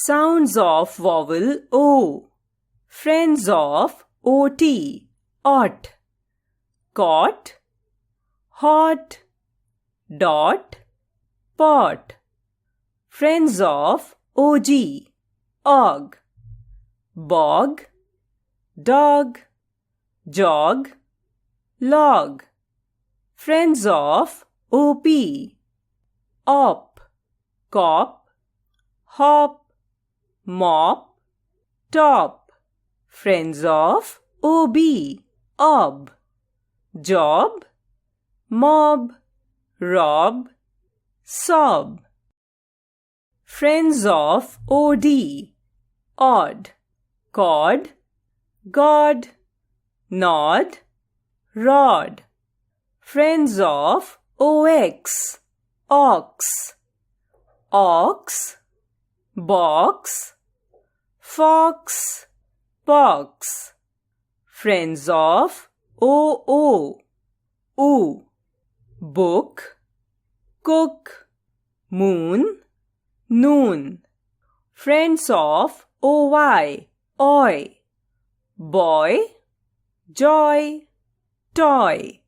Sounds of vowel O. Friends of OT. Ot. Cot. Hot. Dot. Pot. Friends of OG. Og. Bog. Dog. Jog. Log. Friends of OP. Op. Cop. Hop. Mop. Top. Friends of OB. Ob. Job. Mob. Rob. Sob. Friends of OD. Odd. Cod. God. Nod. Rod. Friends of OX. Ox. Ox. Box. Fox. Pox. Friends of OO. Oo. Book. Cook. Moon. Noon. Friends of OY. Oi. Boy. Joy. Toy.